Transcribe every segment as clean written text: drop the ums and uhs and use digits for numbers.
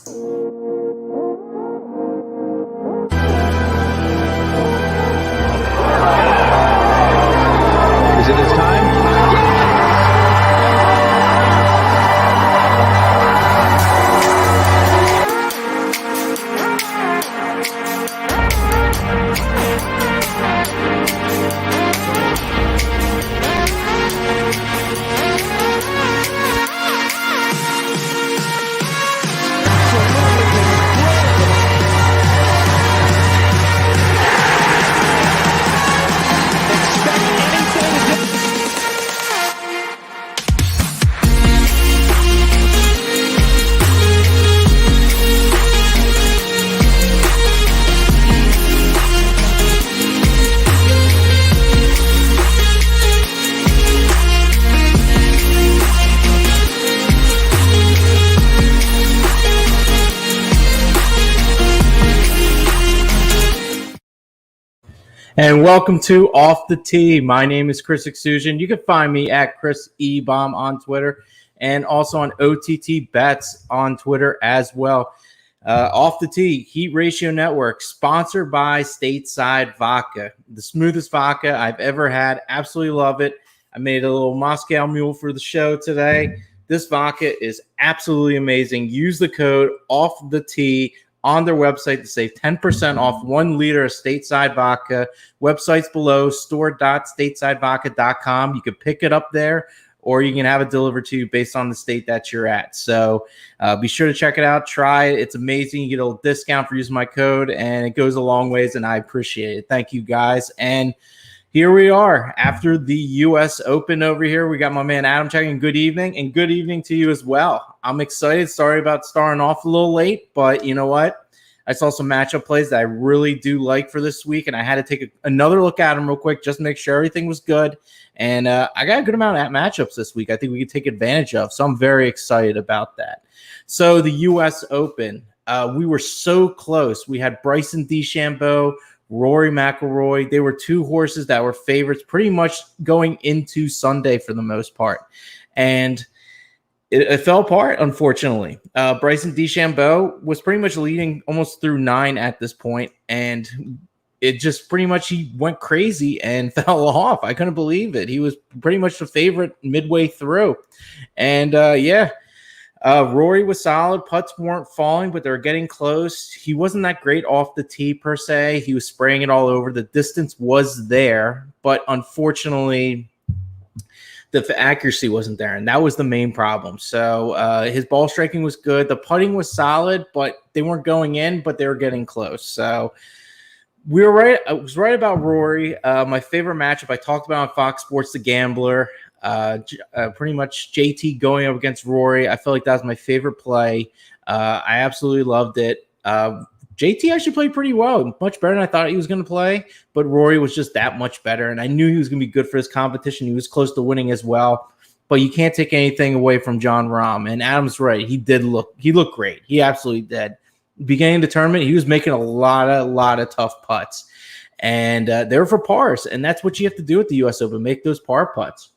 Is it his time? And welcome to Off the Tee. My name is Chris Exusion. You can find me at Chris E. Baum on Twitter and also on OTT Bets on Twitter as well. Off the Tee, Heat Ratio Network, sponsored by Stateside Vodka, the smoothest vodka I've ever had. Absolutely love it. I made a little Moscow Mule for the show today. This vodka is absolutely amazing. Use the code Off the Tee on their website to save 10% off 1 liter of Stateside Vodka. Websites below, store.statesidevodka.com. You can pick it up there, or you can have it delivered to you based on the state that you're at. So be sure to check it out. Try it. It's amazing. You get a little discount for using my code, and it goes a long ways, and I appreciate it. Thank you, guys. And here we are after the U.S. Open over here. We got my man Adam checking. Good evening, and good evening to you as well. I'm excited. Sorry about starting off a little late, but you know what? I saw some matchup plays that I really do like for this week, and I had to take another look at them real quick just to make sure everything was good. And I got a good amount of matchups this week I think we could take advantage of, so I'm very excited about that. So the U.S. Open, we were so close. We had Bryson DeChambeau, Rory McIlroy. They were two horses that were favorites pretty much going into Sunday for the most part. And it fell apart, unfortunately. Bryson DeChambeau was pretty much leading almost through 9 at this point, and it just pretty much he went crazy and fell off. I couldn't believe it. He was pretty much the favorite midway through. And, Rory was solid. Putts weren't falling, but they were getting close. He wasn't that great off the tee per se. He was spraying it all over. The distance was there, but unfortunately the accuracy wasn't there, and that was the main problem. So his ball striking was good. The putting was solid, but they weren't going in, but they were getting close. So we were right. I was right about Rory. My favorite matchup I talked about on Fox Sports, The Gambler. Pretty much JT going up against Rory. I felt like that was my favorite play. I absolutely loved it. JT actually played pretty well, much better than I thought he was going to play, but Rory was just that much better, and I knew he was going to be good for his competition. He was close to winning as well, but you can't take anything away from Jon Rahm, and Adam's right. He looked great. He absolutely did. Beginning of the tournament, he was making a lot of tough putts, and they were for pars, and that's what you have to do at the U.S. Open, make those par putts.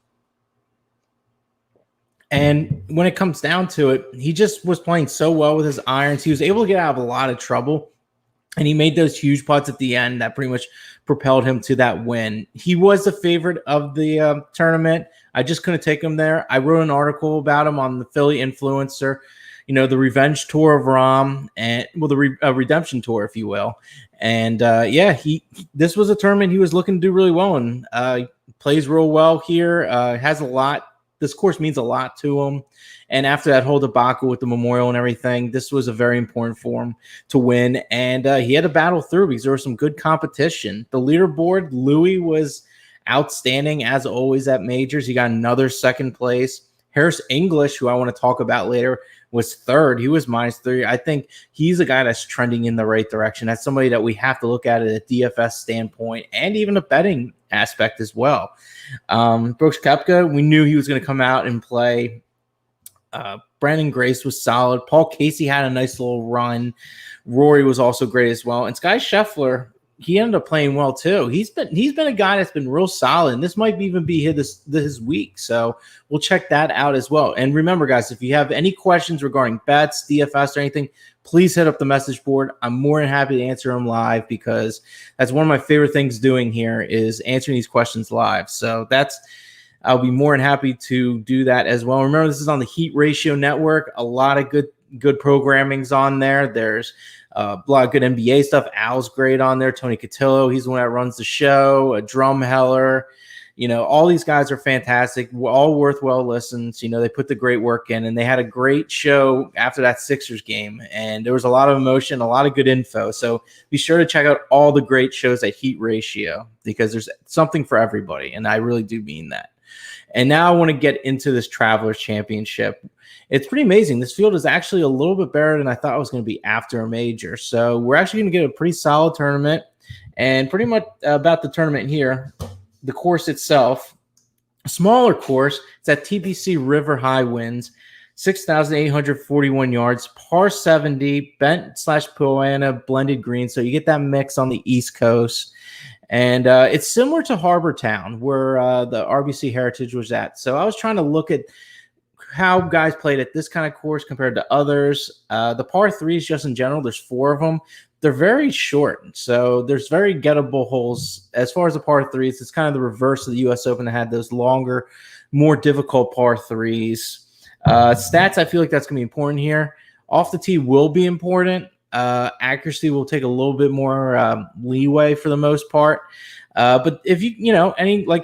And when it comes down to it, he just was playing so well with his irons. He was able to get out of a lot of trouble, and he made those huge putts at the end that pretty much propelled him to that win. He was the favorite of the tournament. I just couldn't take him there. I wrote an article about him on the Philly Influencer, the revenge tour of Rahm, and the redemption tour, if you will. And this was a tournament he was looking to do really well, and plays real well here. Has a lot. This course means a lot to him. And after that whole debacle with the Memorial and everything, this was a very important for him to win. And he had to battle through because there was some good competition. The leaderboard, Louis was outstanding as always at majors. He got another second place. Harris English, who I want to talk about later, was third. He was -3. I think he's a guy that's trending in the right direction. That's somebody that we have to look at a DFS standpoint and even a betting aspect as well. Brooks Koepka, we knew he was going to come out and play. Brandon Grace was solid. Paul Casey had a nice little run. Rory was also great as well. And Sky Scheffler he ended up playing well too. He's been a guy that's been real solid, and this might even be his week. So we'll check that out as well. And remember, guys, if you have any questions regarding bets, DFS, or anything, please hit up the message board. I'm more than happy to answer them live because that's one of my favorite things doing here is answering these questions live. So I'll be more than happy to do that as well. Remember, this is on the Heat Ratio Network. A lot of good programming's on there. There's a lot of good NBA stuff. Al's great on there. Tony Cotillo, he's the one that runs the show. Drumheller, all these guys are fantastic. All worthwhile listens. They put the great work in, and they had a great show after that Sixers game. And there was a lot of emotion, a lot of good info. So be sure to check out all the great shows at Heat Ratio because there's something for everybody, and I really do mean that. And now I want to get into this Travelers Championship. It's pretty amazing. This field is actually a little bit better than I thought it was going to be after a major. So we're actually going to get a pretty solid tournament. And pretty much about the tournament here, the course itself, a smaller course. It's at TPC River High Winds, 6,841 yards, par 70, bent/Poana blended green. So you get that mix on the East Coast. And it's similar to Harbor Town, where the RBC Heritage was at. So I was trying to look at how guys played at this kind of course compared to others. The par threes, just in general, there's 4 of them. They're very short, so there's very gettable holes. As far as the par threes, it's kind of the reverse of the U.S. Open that had those longer, more difficult par threes. Stats, I feel like that's going to be important here. Off the tee will be important. Accuracy will take a little bit more leeway for the most part. But if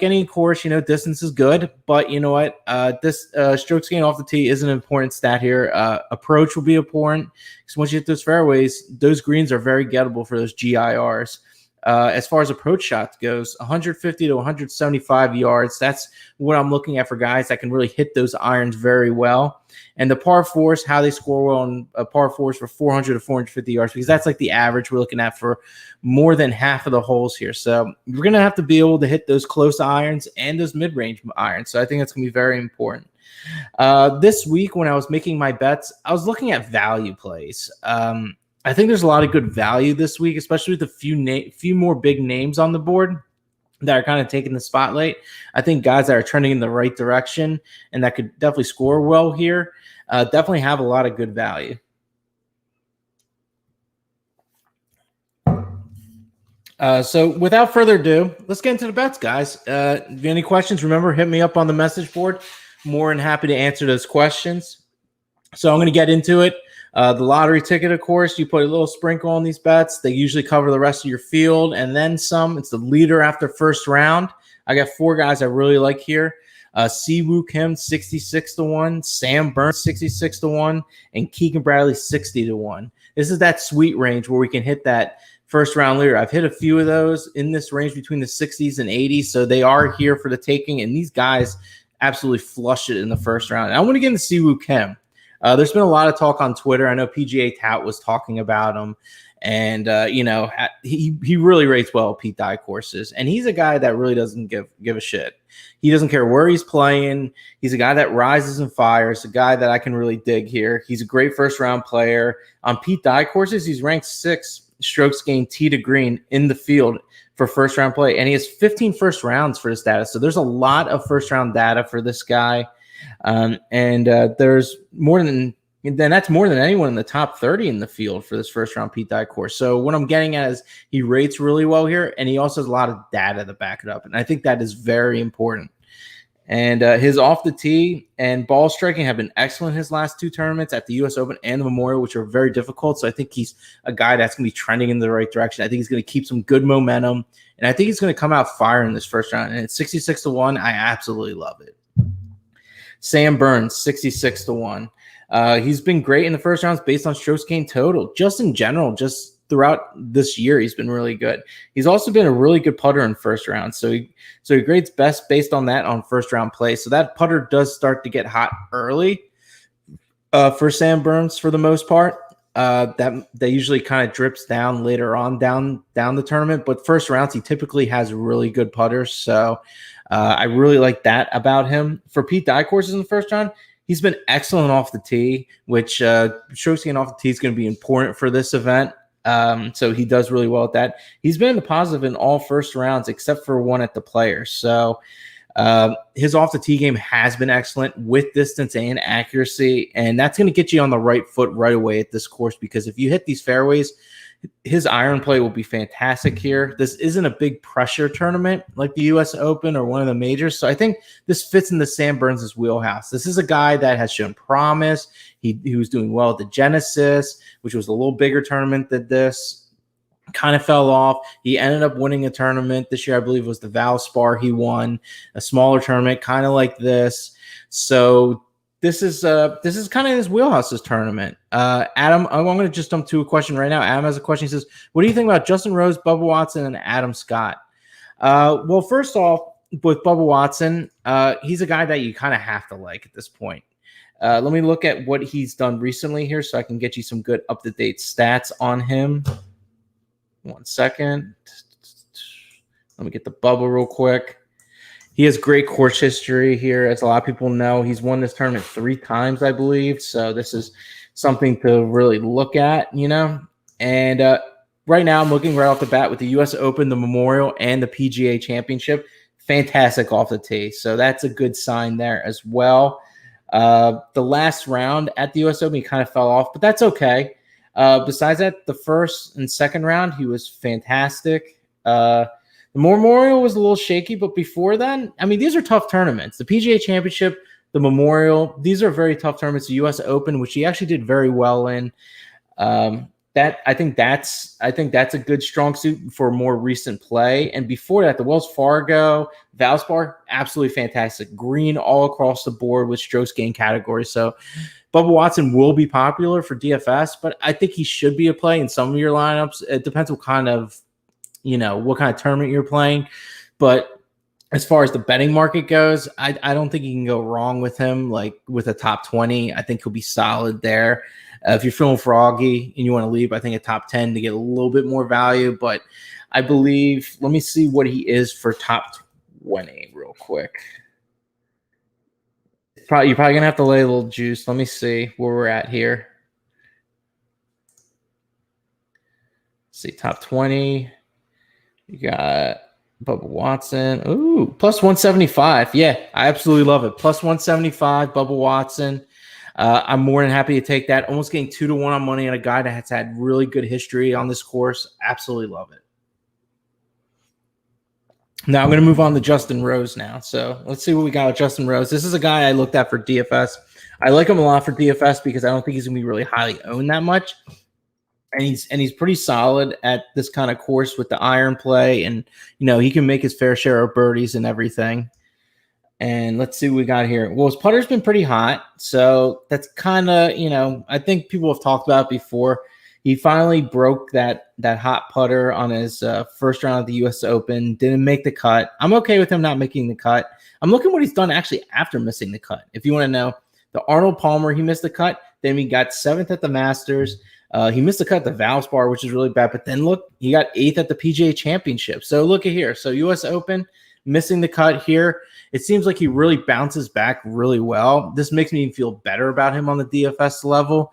any course, distance is good. But you know what? This strokes gained off the tee is an important stat here. Approach will be important because once you hit those fairways, those greens are very gettable for those GIRs. As far as approach shots goes, 150 to 175 yards. That's what I'm looking at for guys that can really hit those irons very well. And the par fours, how they score well on par fours for 400 to 450 yards, because that's like the average we're looking at for more than half of the holes here. So you're going to have to be able to hit those close irons and those mid-range irons. So I think that's going to be very important. This week when I was making my bets, I was looking at value plays. I think there's a lot of good value this week, especially with a few more big names on the board that are kind of taking the spotlight. I think guys that are trending in the right direction and that could definitely score well here definitely have a lot of good value. So without further ado, let's get into the bets, guys. If you have any questions, remember, hit me up on the message board. More than happy to answer those questions. So I'm going to get into it. The lottery ticket, of course, you put a little sprinkle on these bets. They usually cover the rest of your field and then some. It's the leader after first round. I got 4 guys I really like here. Siwoo Kim, 66 to 1, Sam Burns, 66 to 1, and Keegan Bradley, 60 to 1. This is that sweet range where we can hit that first round leader. I've hit a few of those in this range between the 60s and 80s, so they are here for the taking, and these guys absolutely flushed it in the first round. And I want to get into Siwoo Kim. There's been a lot of talk on Twitter. I know PGA Tout was talking about him, and he really rates well at Pete Dye courses, and he's a guy that really doesn't give a shit. He doesn't care where he's playing. He's a guy that rises and fires, a guy that I can really dig here. He's a great first round player. On Pete Dye courses, he's ranked 6 strokes gained tee to green in the field for first round play, and he has 15 first rounds for his data. So there's a lot of first round data for this guy. There's more than that's more than anyone in the top 30 in the field for this first round Pete Dye course. So what I'm getting at is he rates really well here, and he also has a lot of data to back it up. And I think that is very important. And his off the tee and ball striking have been excellent his last 2 tournaments at the U.S. Open and the Memorial, which are very difficult. So I think he's a guy that's going to be trending in the right direction. I think he's going to keep some good momentum, and I think he's going to come out firing this first round. And at 66 to 1, I absolutely love it. Sam Burns, 66 to 1. He's been great in the first rounds based on strokes gained total. Just in general, just throughout this year, he's been really good. He's also been a really good putter in first round. So he grades best based on that on first round play. So that putter does start to get hot early for Sam Burns for the most part. That usually kind of drips down later on down the tournament. But first rounds, he typically has really good putters. So I really like that about him. For Pete Dye courses in the first round, he's been excellent off the tee, which strokes gained off the tee is going to be important for this event. So he does really well at that. He's been in the positive in all first rounds except for one at the Players. So his off the tee game has been excellent with distance and accuracy, and that's going to get you on the right foot right away at this course, because if you hit these fairways, his iron play will be fantastic here. This isn't a big pressure tournament like the U.S. Open or one of the majors, so I think this fits into Sam Burns' wheelhouse. This is a guy that has shown promise. He was doing well at the Genesis, which was a little bigger tournament than this. Kind of fell off. He ended up winning a tournament this year. I believe it was the Valspar. He won a smaller tournament, kind of like this. So this is kind of his wheelhouse, this tournament. Adam, I'm going to just jump to a question right now. Adam has a question. He says, what do you think about Justin Rose, Bubba Watson, and Adam Scott? Well, first off, with Bubba Watson, he's a guy that you kind of have to like at this point. Let me look at what he's done recently here so I can get you some good up-to-date stats on him. 1 second. Let me get the Bubba real quick. He has great course history here. As a lot of people know, he's won this tournament 3 times, I believe. So this is something to really look at, you know. And right now I'm looking right off the bat with the U.S. Open, the Memorial, and the PGA Championship. Fantastic off the tee. So that's a good sign there as well. The last round at the U.S. Open, he kind of fell off, but that's okay. Besides that, the first and second round, he was fantastic. The Memorial was a little shaky, but before then, I mean, these are tough tournaments. The PGA Championship, the Memorial, these are very tough tournaments. The U.S. Open, which he actually did very well in. I think that's a good strong suit for more recent play. And before that, the Wells Fargo, Valspar, absolutely fantastic. Green all across the board with strokes gain category. So Bubba Watson will be popular for DFS, but I think he should be a play in some of your lineups. It depends what kind of tournament you're playing. But as far as the betting market goes, I don't think you can go wrong with him. Like with a top 20, I think he'll be solid there. If you're feeling froggy and you want to leave, I think a top 10 to get a little bit more value. But I believe, let me see what he is for top 20 real quick. You're probably going to have to lay a little juice. Let me see where we're at here. Let's see, top 20. You got Bubba Watson. Ooh, plus 175. Yeah, I absolutely love it. Plus 175, Bubba Watson. I'm more than happy to take that. Almost getting 2-1 on money on a guy that has had really good history on this course. Absolutely love it. Now I'm going to move on to Justin Rose now. So let's see what we got with Justin Rose. This is a guy I looked at for DFS. I like him a lot for DFS because I don't think he's going to be really highly owned that much. And he's pretty solid at this kind of course with the iron play. And, you know, he can make his fair share of birdies and everything. And let's see what we got here. Well, his putter's been pretty hot. So that's kind of, you know, I think people have talked about it before. He finally broke that hot putter on his first round of the U.S. Open. Didn't make the cut. I'm okay with him not making the cut. I'm looking at what he's done actually after missing the cut. If you want to know, the Arnold Palmer, he missed the cut. Then he got 7th at the Masters. He missed the cut at the Valspar, which is really bad. But then look, he got 8th at the PGA Championship. So look at here. So U.S. Open, missing the cut here. It seems like he really bounces back really well. This makes me feel better about him on the DFS level.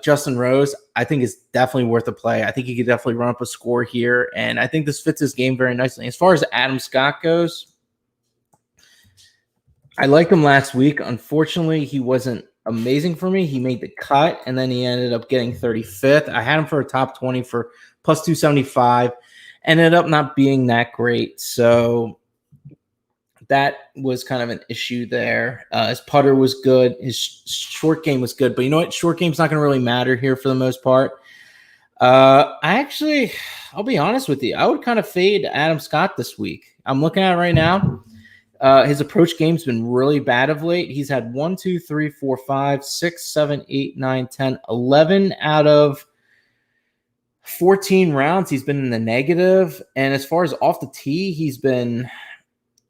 Justin Rose, I think is definitely worth a play. I think he could definitely run up a score here, and I think this fits his game very nicely. As far as Adam Scott goes, I liked him last week. Unfortunately, he wasn't amazing for me. He made the cut, and then he ended up getting 35th. I had him for a top 20 for plus 275. Ended up not being that great, so that was kind of an issue there. His putter was good. His short game was good. But you know what? Short game's not going to really matter here for the most part. I'll be honest with you. I would kind of fade Adam Scott this week. I'm looking at it right now. His approach game's been really bad of late. He's had 1, 2, 3, 4, 5, 6, 7, 8, 9, 10, 11 out of 14 rounds. He's been in the negative. And as far as off the tee, he's been...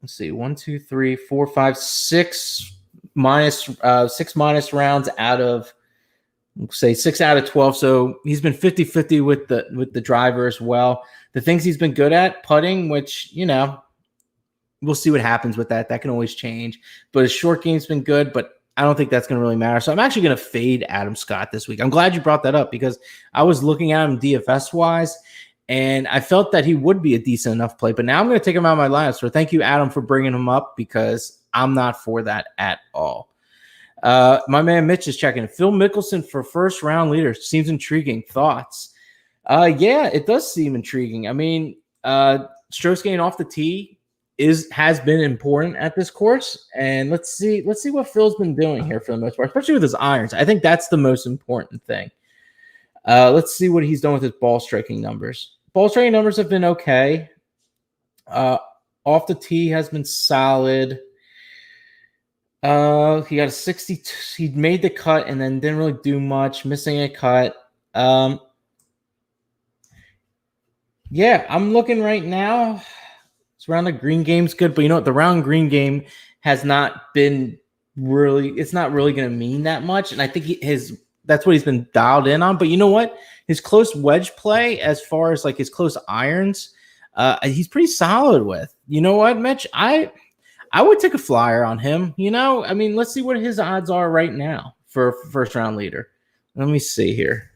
Let's see, 1, 2, 3, 4, 5, 6 minus rounds out of, say, 6 out of 12. So he's been 50-50 with the driver as well. The things he's been good at, putting, which, you know, we'll see what happens with that. That can always change. But his short game's been good. But I don't think that's going to really matter. So I'm actually going to fade Adam Scott this week. I'm glad you brought that up because I was looking at him DFS wise, and I felt that he would be a decent enough play. But now I'm going to take him out of my lineup. So thank you, Adam, for bringing him up because I'm not for that at all. My man Mitch is checking. Phil Mickelson for first round leader seems intriguing. Thoughts? Yeah, it does seem intriguing. I mean, strokes gained off the tee has been important at this course, and let's see what Phil's been doing here for the most part, especially with his irons. I think that's the most important thing. Let's see what he's done with his ball striking numbers. Ball striking numbers have been okay. Off the tee has been solid. He got a 60. He made the cut and then didn't really do much, missing a cut. Yeah, I'm looking right now. It's around the green game's good, but you know what? The round green game has not been really, it's not really going to mean that much. And I think that's what he's been dialed in on. But you know what? His close wedge play, as far as like his close irons, he's pretty solid with. You know what, Mitch? I would take a flyer on him. You know, I mean, let's see what his odds are right now for first round leader. Let me see here.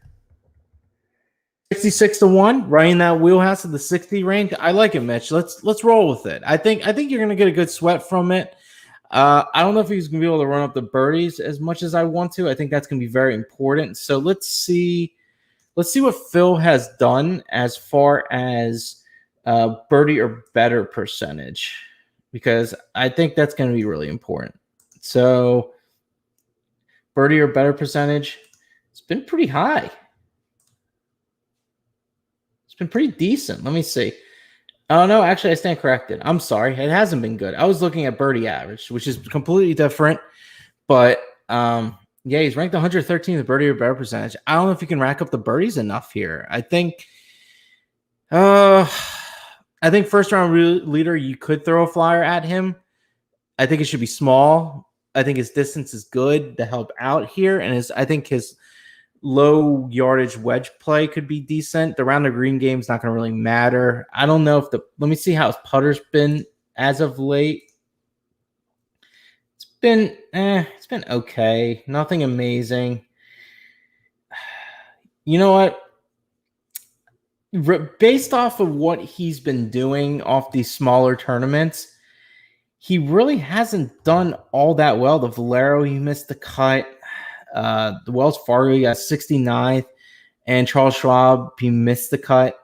66-1, right in that wheelhouse of the 60 range. I like it, Mitch. Let's roll with it. I think you're gonna get a good sweat from it. I don't know if he's gonna be able to run up the birdies as much as I want to. I think that's gonna be very important. So let's see what Phil has done as far as birdie or better percentage, because I think that's gonna be really important. So birdie or better percentage, it's been pretty high. Been pretty decent. Let me see. Oh, no, actually, I stand corrected. I'm sorry. It hasn't been good. I was looking at birdie average, which is completely different. But, yeah, he's ranked 113th birdie or better percentage. I don't know if you can rack up the birdies enough here. I think first round leader, you could throw a flyer at him. I think it should be small. I think his distance is good to help out here. And I think his low yardage wedge play could be decent. The round the green game is not going to really matter. I don't know if let me see how his putter's been as of late. It's been okay. Nothing amazing. You know what? Based off of what he's been doing off these smaller tournaments, he really hasn't done all that well. The Valero, he missed the cut. The Wells Fargo, he got 69th, and Charles Schwab, he missed the cut.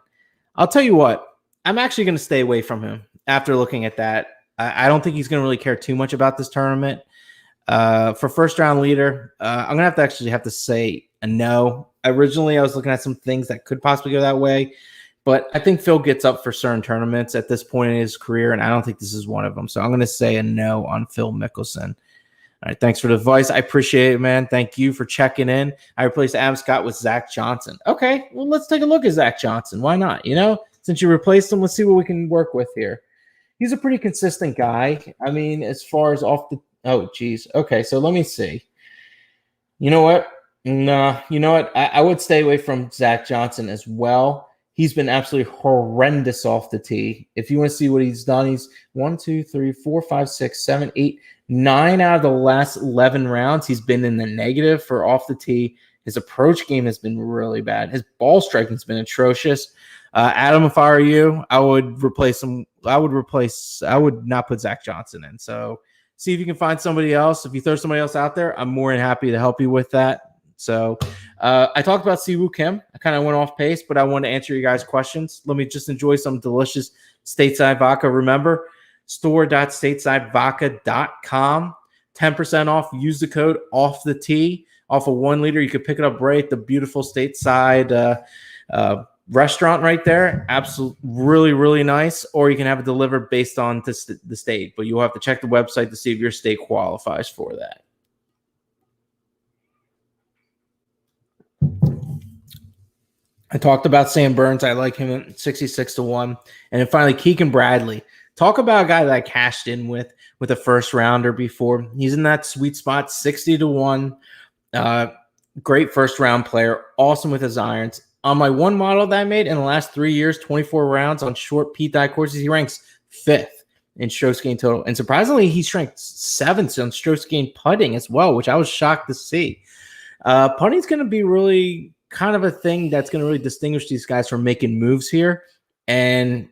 I'll tell you what, I'm actually going to stay away from him after looking at that. I don't think he's going to really care too much about this tournament. For first round leader, I'm going to have to say a no. Originally, I was looking at some things that could possibly go that way, but I think Phil gets up for certain tournaments at this point in his career, and I don't think this is one of them. So I'm going to say a no on Phil Mickelson. All right, thanks for the advice. I appreciate it, man. Thank you for checking in. I replaced Adam Scott with Zach Johnson. Okay, well, let's take a look at Zach Johnson. Why not? You know, since you replaced him, let's see what we can work with here. He's a pretty consistent guy. I mean, as far as off the – oh, geez. Okay, so let me see. You know what? No, you know what? I would stay away from Zach Johnson as well. He's been absolutely horrendous off the tee. If you want to see what he's done, he's 1, 2, 3, 4, 5, 6, 7, 8, 9 out of the last 11 rounds. He's been in the negative for off the tee. His approach game has been really bad. His ball striking has been atrocious. Adam, if I were you, I would replace him. I would not put Zach Johnson in. So see if you can find somebody else. If you throw somebody else out there, I'm more than happy to help you with that. So I talked about Siwoo Kim. I kind of went off pace, but I want to answer you guys' questions. Let me just enjoy some delicious stateside vodka. Remember, store.statesidevodka.com. 10% off. Use the code off the tee. Off of 1 liter. You could pick it up right at the beautiful stateside restaurant right there. Absolutely, really, really nice. Or you can have it delivered based on the state. But you'll have to check the website to see if your state qualifies for that. I talked about Sam Burns. I like him at 66-1. And then finally, Keegan Bradley. Talk about a guy that I cashed in with a first rounder before. He's in that sweet spot, 60-1. Great first round player. Awesome with his irons. On my one model that I made in the last 3 years, 24 rounds on short Pete Dye courses, he ranks 5th. in strokes gained total. And surprisingly, he's ranked 7th on strokes gained putting as well, which I was shocked to see. Putting's going to be really kind of a thing that's going to really distinguish these guys from making moves here. And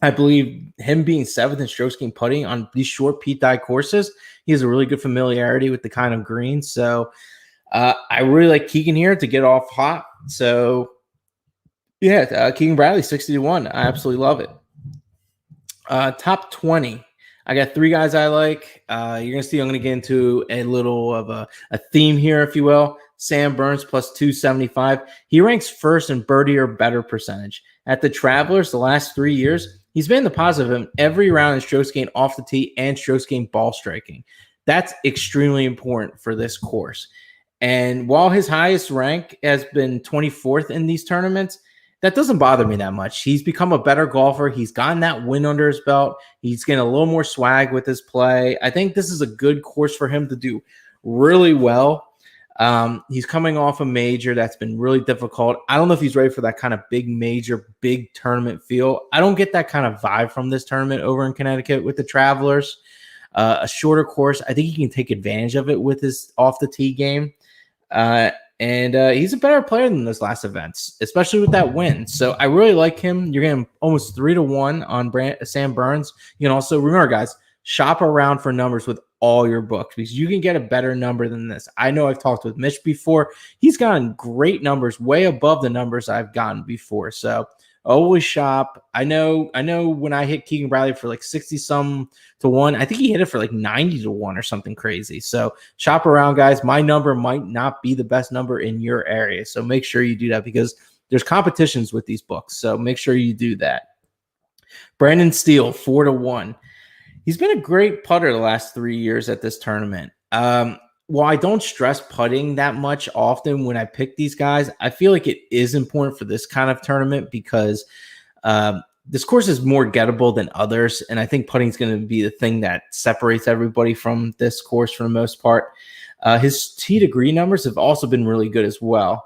I believe him being 7th in strokes gained putting on these short Pete Dye courses, he has a really good familiarity with the kind of green. So I really like Keegan here to get off hot. So yeah, Keegan Bradley, 60-1. I absolutely love it. Top 20. I got 3 guys I like. You're going to see I'm going to get into a little of a theme here, if you will. Sam Burns plus 275. He ranks first in birdie or better percentage. At the Travelers, the last 3 years, he's been the positive in every round in strokes gained off the tee and strokes gained ball striking. That's extremely important for this course. And while his highest rank has been 24th in these tournaments, that doesn't bother me that much. He's become a better golfer. He's gotten that win under his belt. He's getting a little more swag with his play. I think this is a good course for him to do really well. He's coming off a major that's been really difficult. I don't know if he's ready for that kind of big major, big tournament feel. I don't get that kind of vibe from this tournament over in Connecticut with the Travelers. A shorter course, I think he can take advantage of it with his off the tee game. And he's a better player than those last events, especially with that win. So I really like him. You're getting almost 3-1 on Sam Burns. You can also remember, guys, shop around for numbers with all your books because you can get a better number than this. I know I've talked with Mitch before. He's gotten great numbers, way above the numbers I've gotten before. So always shop. I know when I hit Keegan Bradley for like 60-some to 1, I think he hit it for like 90 to 1 or something crazy. So shop around, guys. My number might not be the best number in your area. So make sure you do that because there's competitions with these books. So make sure you do that. Brendan Steele, 4-1. He's been a great putter the last 3 years at this tournament. While I don't stress putting that much often when I pick these guys, I feel like it is important for this kind of tournament because this course is more gettable than others. And I think putting is going to be the thing that separates everybody from this course for the most part. His tee to green numbers have also been really good as well.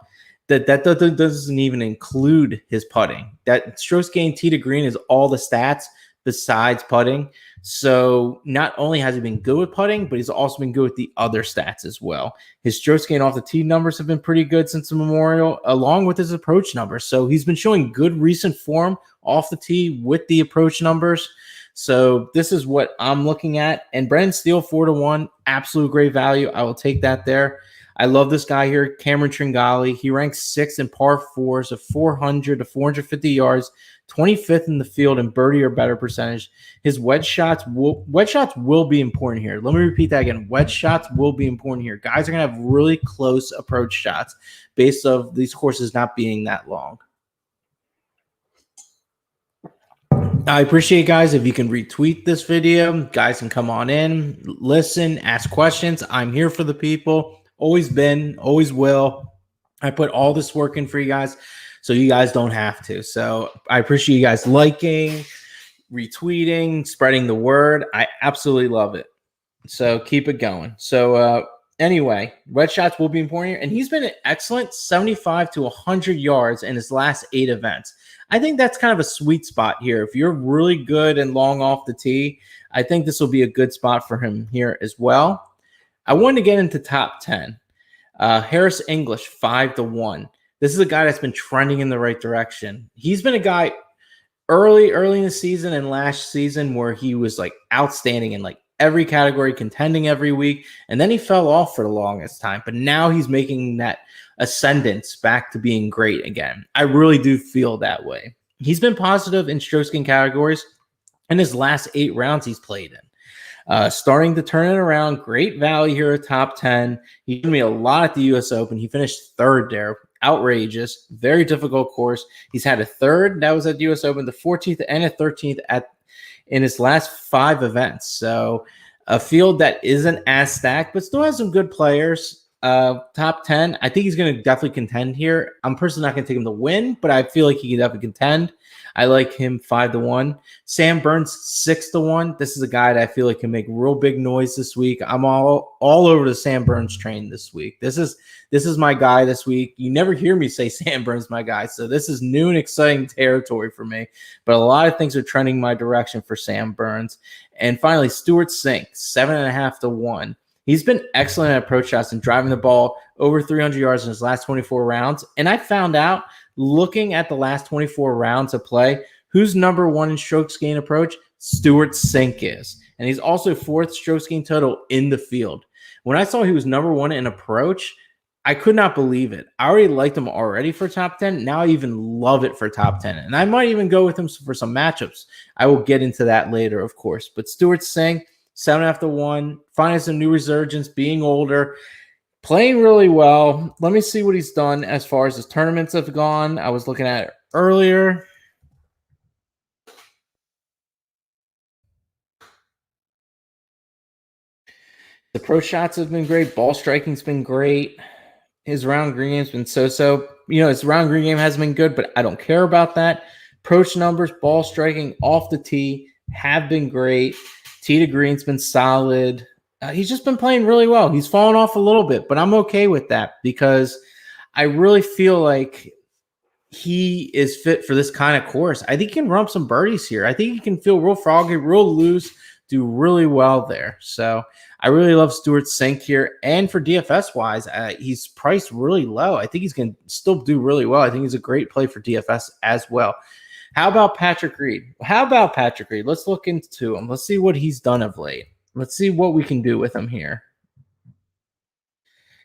That doesn't even include his putting. That strokes gained tee to green is all the stats besides putting. So not only has he been good with putting, but he's also been good with the other stats as well. His strokes gained off the tee numbers have been pretty good since the Memorial, along with his approach numbers. So he's been showing good recent form off the tee with the approach numbers. So this is what I'm looking at. And Brendan Steele, 4-1, absolute great value. I will take that there. I love this guy here, Cameron Tringali. He ranks 6th in par 4s of 400 to 450 yards, 25th in the field in birdie or better percentage. His wedge shots will be important here. Let me repeat that again. Wedge shots will be important here. Guys are going to have really close approach shots based on these courses not being that long. I appreciate, guys, if you can retweet this video. Guys can come on in, listen, ask questions. I'm here for the people. Always been, always will. I put all this work in for you guys so you guys don't have to. So I appreciate you guys liking, retweeting, spreading the word. I absolutely love it. So keep it going. So anyway, wedge shots will be important here. And he's been an excellent 75 to 100 yards in his last 8 events. I think that's kind of a sweet spot here. If you're really good and long off the tee, I think this will be a good spot for him here as well. I wanted to get into top 10. Harris English, 5-1. This is a guy that's been trending in the right direction. He's been a guy early in the season and last season where he was like outstanding in like every category, contending every week. And then he fell off for the longest time. But now he's making that ascendance back to being great again. I really do feel that way. He's been positive in strokes gained categories in his last 8 rounds he's played in. Starting to turn it around. Great value here at top 10. He did me a lot at the U.S. Open. He finished 3rd there. Outrageous. Very difficult course. He's had a 3rd. That was at the U.S. Open. The 14th and a 13th in his last 5 events. So a field that isn't as stacked, but still has some good players. top 10. I think he's going to definitely contend here. I'm personally not going to take him to win, but I feel like he can definitely contend. I like him 5-1. Sam Burns 6-1. This is a guy that I feel like can make real big noise this week. I'm all over the Sam Burns train this week. This is my guy this week. You never hear me say Sam Burns my guy, so this is new and exciting territory for me. But a lot of things are trending my direction for Sam Burns. And finally, Stewart Cink 7.5-1. He's been excellent at approach shots and driving the ball over 300 yards in his last 24 rounds. And I found out, looking at the last 24 rounds of play, who's number one in strokes gain approach? Stewart Cink is. And he's also fourth strokes gain total in the field. When I saw he was number one in approach, I could not believe it. I already liked him already for top 10. Now I even love it for top 10. And I might even go with him for some matchups. I will get into that later, of course. But Stewart Cink, 7-1, finding some new resurgence, being older, playing really well. Let me see what he's done as far as his tournaments have gone. I was looking at it earlier. The pro shots have been great. Ball striking's been great. His round green game's been so-so. His round green game hasn't been good, but I don't care about that. Approach numbers, ball striking off the tee have been great. Tee to green's been solid. He's just been playing really well. He's fallen off a little bit, but I'm okay with that because I really feel like he is fit for this kind of course. I think he can rump some birdies here. I think he can feel real froggy, real loose, do really well there. So I really love Stewart Cink here. And for DFS-wise, he's priced really low. I think he's going to still do really well. I think he's a great play for DFS as well. How about Patrick Reed? Let's look into him. Let's see what he's done of late. Let's see what we can do with him here.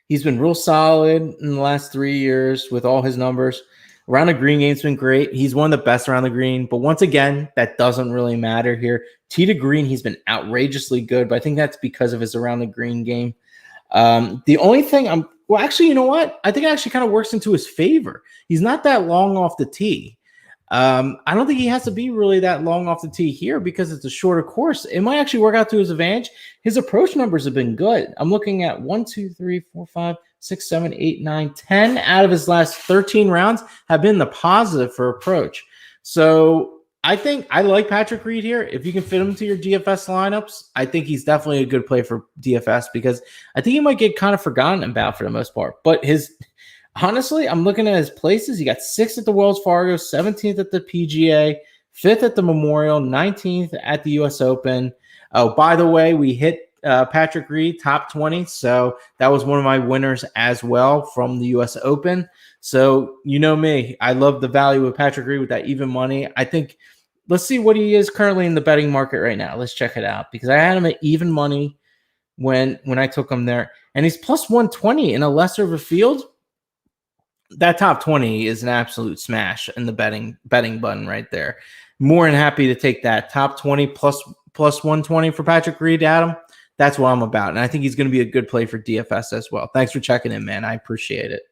He's been real solid in the last 3 years with all his numbers. Around the green game's been great. He's one of the best around the green. But once again, that doesn't really matter here. Tee to green, he's been outrageously good. But I think that's because of his around the green game. The only thing actually, you know what? I think it actually kind of works into his favor. He's not that long off the tee. I don't think he has to be really that long off the tee here because it's a shorter course. It might actually work out to his advantage. His approach numbers have been good. I'm looking at 1, 2, 3, 4, 5, 6, 7, 8, 9, 10 out of his last 13 rounds have been the positive for approach. So I think I like Patrick Reed here. If you can fit him to your DFS lineups, I think he's definitely a good play for DFS because I think he might get kind of forgotten about for the most part. But honestly, I'm looking at his places. He got 6th at the Wells Fargo, 17th at the PGA, 5th at the Memorial, 19th at the U.S. Open. Oh, by the way, we hit Patrick Reed top 20. So that was one of my winners as well from the U.S. Open. So you know me, I love the value of Patrick Reed with that even money. I think let's see what he is currently in the betting market right now. Let's check it out because I had him at even money when I took him there, and he's plus 120 in a lesser of a field. That top 20 is an absolute smash in the betting button right there. More than happy to take that top 20 plus 120 for Patrick Reed, Adam. That's what I'm about. And I think he's going to be a good play for DFS as well. Thanks for checking in, man. I appreciate it.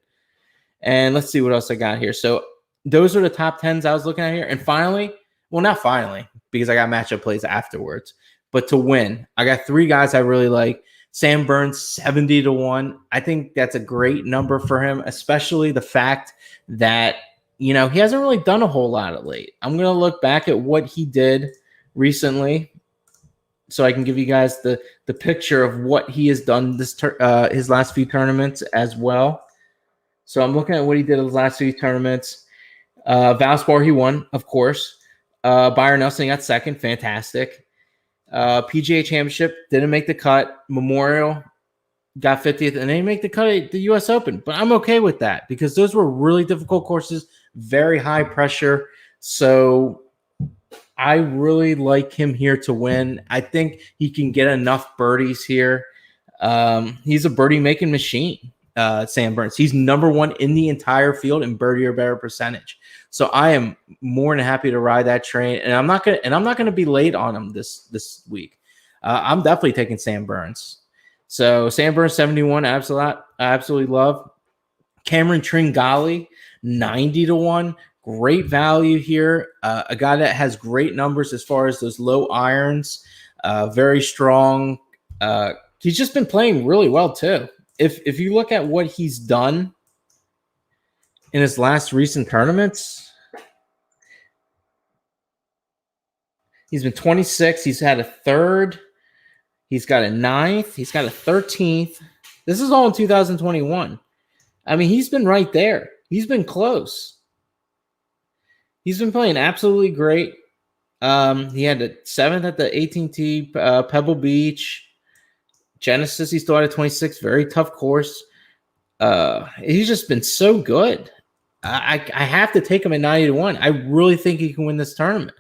And let's see what else I got here. So those are the top 10s I was looking at here. And finally, well, not finally, because I got matchup plays afterwards, but to win, I got 3 guys I really like. Sam Burns, 70-1. I think that's a great number for him, especially the fact that, he hasn't really done a whole lot of late. I'm going to look back at what he did recently so I can give you guys the picture of what he has done his last few tournaments as well. So I'm looking at what he did in his last few tournaments. Valspar, he won, of course. Byron Nelson got second. Fantastic. PGA Championship didn't make the cut. Memorial got 50th, and they didn't make the cut at the U.S. Open. But I'm okay with that because those were really difficult courses, very high pressure. So I really like him here to win. I think he can get enough birdies here. He's a birdie-making machine, Sam Burns. He's number 1 in the entire field in birdie or better percentage. So I am more than happy to ride that train, and I'm not gonna be late on him this week. I'm definitely taking Sam Burns. So Sam Burns 71, absolutely love. Cameron Tringale 90-1, great value here. A guy that has great numbers as far as those low irons, very strong. He's just been playing really well too. if you look at what he's done in his last recent tournaments, he's been 26. He's had a third. He's got a ninth. He's got a 13th. This is all in 2021. I mean, he's been right there. He's been close. He's been playing absolutely great. He had a 7th at the AT&T Pebble Beach. Genesis, he still had a 26. Very tough course. He's just been so good. I have to take him at 90-1. I really think he can win this tournament.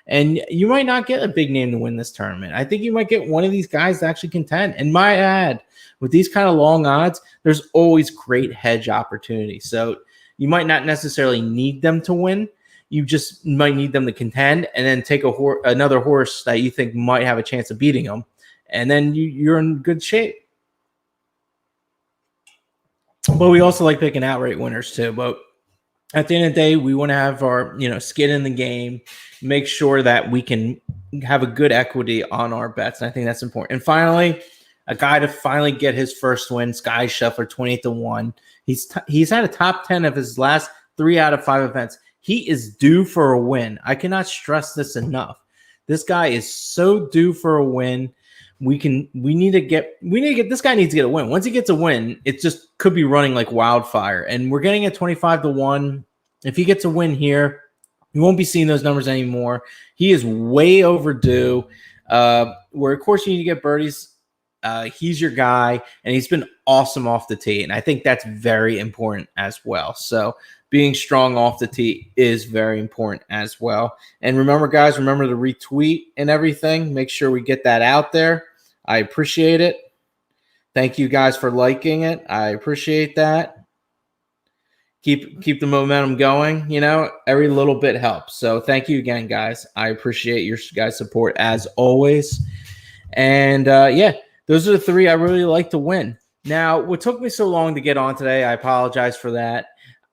And you might not get a big name to win this tournament. I think you might get one of these guys to actually contend. And my add, with these kind of long odds, there's always great hedge opportunity. So you might not necessarily need them to win. You just might need them to contend and then take another horse that you think might have a chance of beating them. And then you're in good shape. But we also like picking outright winners too. But at the end of the day, we want to have our skin in the game, make sure that we can have a good equity on our bets. And I think that's important. And finally, a guy to finally get his first win, Sky Scheffler, 28-1. He's had a top 10 of his last 3 out of 5 events. He is due for a win. I cannot stress this enough. This guy is so due for a win. We need to get this guy needs to get a win. Once he gets a win, it just could be running like wildfire. And we're getting at 25-1. If he gets a win here, you won't be seeing those numbers anymore. He is way overdue. Where of course you need to get birdies. He's your guy, and he's been awesome off the tee. And I think that's very important as well. So being strong off the tee is very important as well. And remember, guys, to retweet and everything. Make sure we get that out there. I appreciate it. Thank you guys for liking it. I appreciate that. Keep the momentum going. Every little bit helps. So thank you again, guys. I appreciate your guys' support as always. And those are the 3 I really like to win. Now, what took me so long to get on today, I apologize for that.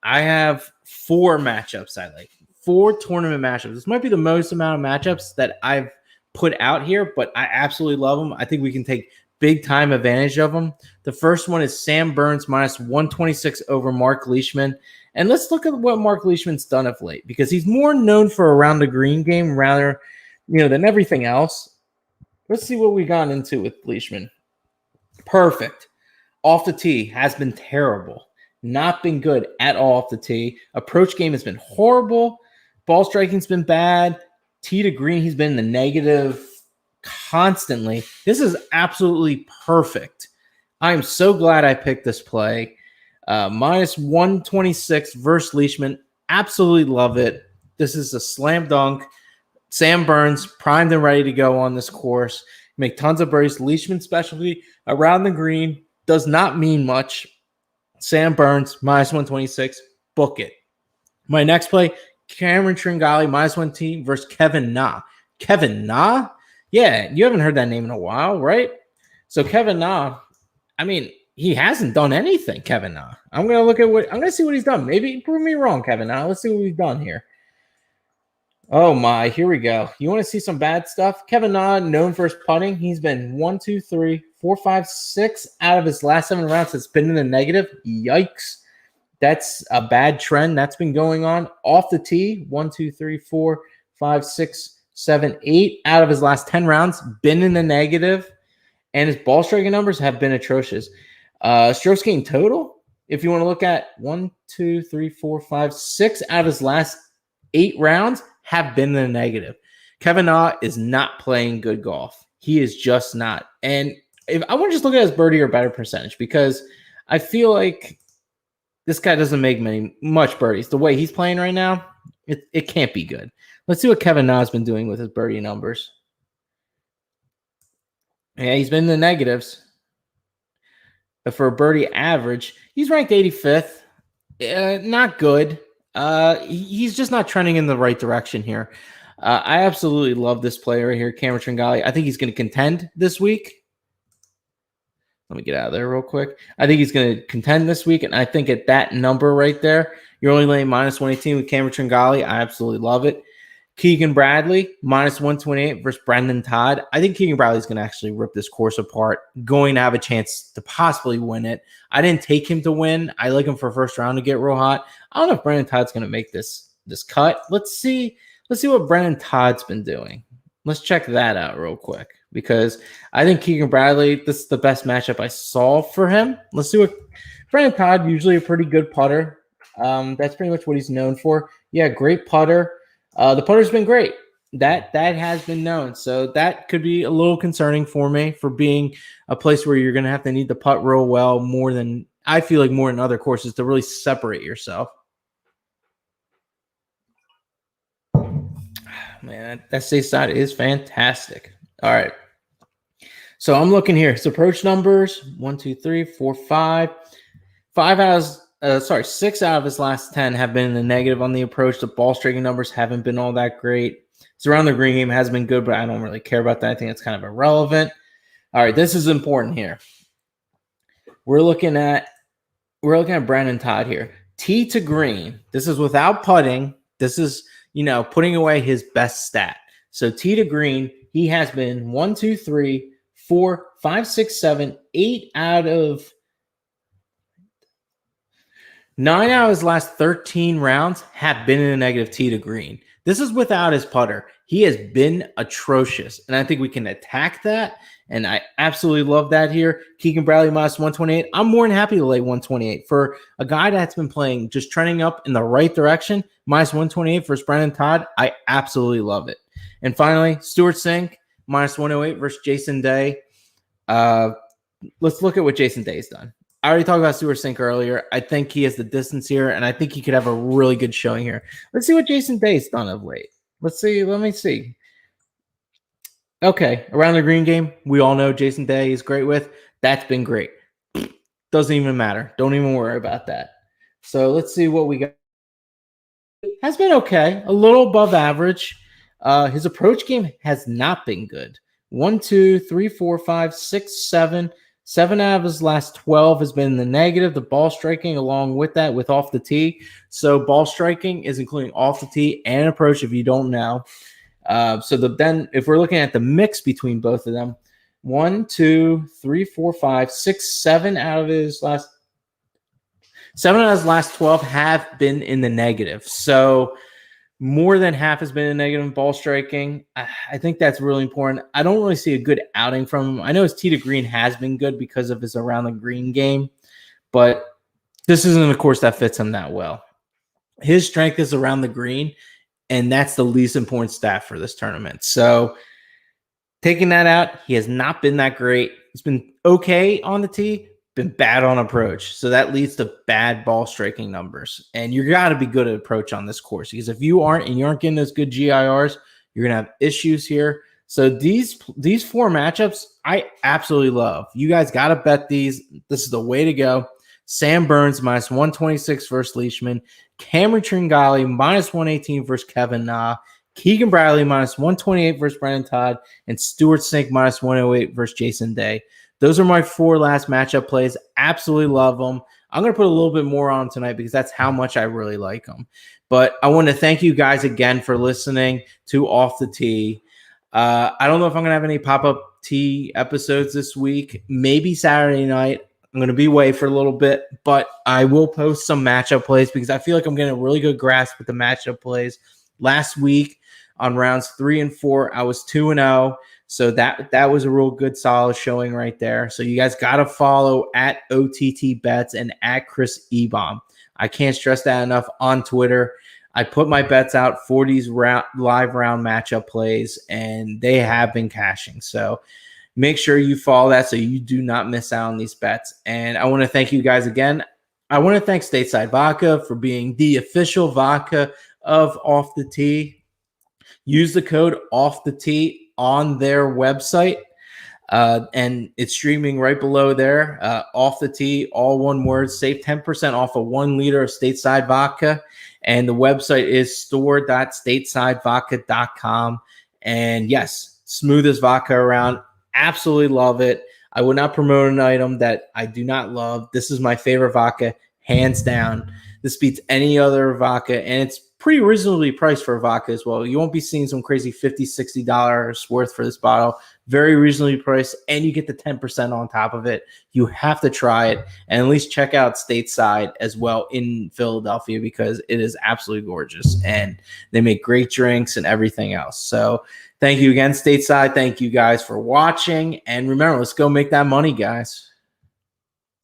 I have 4 matchups I like. 4 tournament matchups. This might be the most amount of matchups that I've put out here, but I absolutely love them. I think we can take big time advantage of them. The first one is Sam Burns minus 126 over Mark Leishman. And let's look at what Mark Leishman's done of late, because he's more known for around the green game rather, than everything else. Let's see what we got into with Leishman. Perfect. Off the tee has been terrible. Not been good at all off the tee. Approach game has been horrible. Ball striking's been bad. Tee to green, he's been in the negative constantly. This is absolutely perfect. I am so glad I picked this play. Minus 126 versus Leishman. Absolutely love it. This is a slam dunk. Sam Burns primed and ready to go on this course. Make tons of birdies. Leishman specialty around the green does not mean much. Sam Burns minus 126. Book it. My next play, Cameron Tringale minus 1 versus Kevin Na. Kevin Na? Yeah, you haven't heard that name in a while, right? So Kevin Na, he hasn't done anything, Kevin Na. I'm going to see what he's done. Maybe prove me wrong, Kevin Na. Let's see what he's done here. Oh my, here we go. You want to see some bad stuff? Kevin Na, known for his putting. He's been 1, 2, 3, 4, 5, 6 out of his last 7 rounds. It's been in the negative. Yikes. That's a bad trend that's been going on. Off the tee, 1, 2, 3, 4, 5, 6, 7, 8 out of his last 10 rounds, been in the negative. And his ball striking numbers have been atrocious. Strokes gained total, if you want to look at 1, 2, 3, 4, 5, 6 out of his last 8 rounds, have been in the negative. Kevin Na is not playing good golf. He is just not. And if I want to just look at his birdie or better percentage, because I feel like this guy doesn't make much birdies. The way he's playing right now, it can't be good. Let's see what Kevin Na has been doing with his birdie numbers. Yeah, he's been in the negatives. But for a birdie average, he's ranked 85th. Not good. He's just not trending in the right direction here. I absolutely love this player right here, Cameron Tringale. I think he's going to contend this week. Let me get out of there real quick. I think he's going to contend this week, and I think at that number right there, you're only laying minus 118 with Cameron Tringale. I absolutely love it. Keegan Bradley, minus 128 versus Brendan Todd. I think Keegan Bradley's going to actually rip this course apart, going to have a chance to possibly win it. I didn't take him to win. I like him for first round to get real hot. I don't know if Brendan Todd's going to make this cut. Let's see what Brendan Todd's been doing. Let's check that out real quick, because I think Keegan Bradley, this is the best matchup I saw for him. Let's see what Brendan Todd, usually a pretty good putter. That's pretty much what he's known for. Yeah, great putter. The putter's been great. That has been known. So that could be a little concerning for me, for being a place where you're going to have to need to putt real well, more than other courses, to really separate yourself. Man, that Stateside is fantastic. All right. So I'm looking here. His approach numbers, 1, 2, 3, 4, 5. 6 out of his last 10 have been in the negative on the approach. The ball striking numbers haven't been all that great. His around the green game has been good, but I don't really care about that. I think it's kind of irrelevant. All right, this is important here. We're looking at Brendan Todd here. Tee to green. This is without putting. This is, putting away his best stat. So tee to green, he has been 1, 2, 3, 4, 5, 6, 7, 8 out of 9 out of his last 13 rounds have been in a negative tee to green. This is without his putter. He has been atrocious, and I think we can attack that, and I absolutely love that here. Keegan Bradley minus 128. I'm more than happy to lay 128. For a guy that's been playing, just trending up in the right direction, minus 128 versus Brendan Todd, I absolutely love it. And finally, Stewart Cink, minus 108 versus Jason Day. Let's look at what Jason Day's done. I already talked about Stewart Cink earlier. I think he has the distance here, and I think he could have a really good showing here. Let's see what Jason Day's done of late. Let's see. Let me see. Okay, around the green game, we all know Jason Day is great with. That's been great. Doesn't even matter. Don't even worry about that. So let's see what we got. Has been okay, a little above average. His approach game has not been good. 1, 2, 3, 4, 5, 6, 7. 7 out of his last 12 has been in the negative. The ball striking along with that, with off the tee. So ball striking is including off the tee and approach, if you don't know. Then if we're looking at the mix between both of them, 1, 2, 3, 4, 5, 6, 7 out of his last 12 have been in the negative. So more than half has been a negative in ball striking. I think that's really important. I don't really see a good outing from him. I know his tee to green has been good because of his around the green game, but this isn't a course that fits him that well. His strength is around the green, and that's the least important stat for this tournament. So taking that out, he has not been that great. He's been okay on the tee, been bad on approach. So that leads to bad ball striking numbers. And you got to be good at approach on this course, because if you aren't getting those good GIRs, you're going to have issues here. So these 4 matchups, I absolutely love. You guys got to bet these. This is the way to go. Sam Burns minus 126 versus Leishman. Cameron Tringale minus 118 versus Kevin Na. Keegan Bradley minus 128 versus Brendan Todd. And Stewart Cink minus 108 versus Jason Day. Those are my 4 last matchup plays. Absolutely love them. I'm going to put a little bit more on tonight because that's how much I really like them. But I want to thank you guys again for listening to Off the Tee. I don't know if I'm going to have any pop-up tee episodes this week. Maybe Saturday night. I'm going to be away for a little bit, but I will post some matchup plays because I feel like I'm getting a really good grasp with the matchup plays. Last week on rounds 3 and 4, I was 2-0. So that was a real good, solid showing right there. So you guys got to follow at OTT Bets and at Chris Ebom. I can't stress that enough on Twitter. I put my bets out for these live round matchup plays, and they have been cashing. So make sure you follow that so you do not miss out on these bets. And I want to thank you guys again. I want to thank Stateside Vodka for being the official vodka of Off the Tee. Use the code Off the Tee on their website, and it's streaming right below there. Off the Tee, all one word. Save 10% off of 1 liter of Stateside Vodka, and the website is store.statesidevodka.com. And yes, smoothest vodka around. Absolutely love it. I would not promote an item that I do not love. This is my favorite vodka, hands down. This beats any other vodka, and it's pretty reasonably priced for a vodka as well. You won't be seeing some crazy $50-$60 worth for this bottle. Very reasonably priced, and you get the 10% on top of it. You have to try it and at least check out Stateside as well in Philadelphia, because it is absolutely gorgeous and they make great drinks and everything else. So thank you again, Stateside. Thank you guys for watching. And remember, let's go make that money, guys.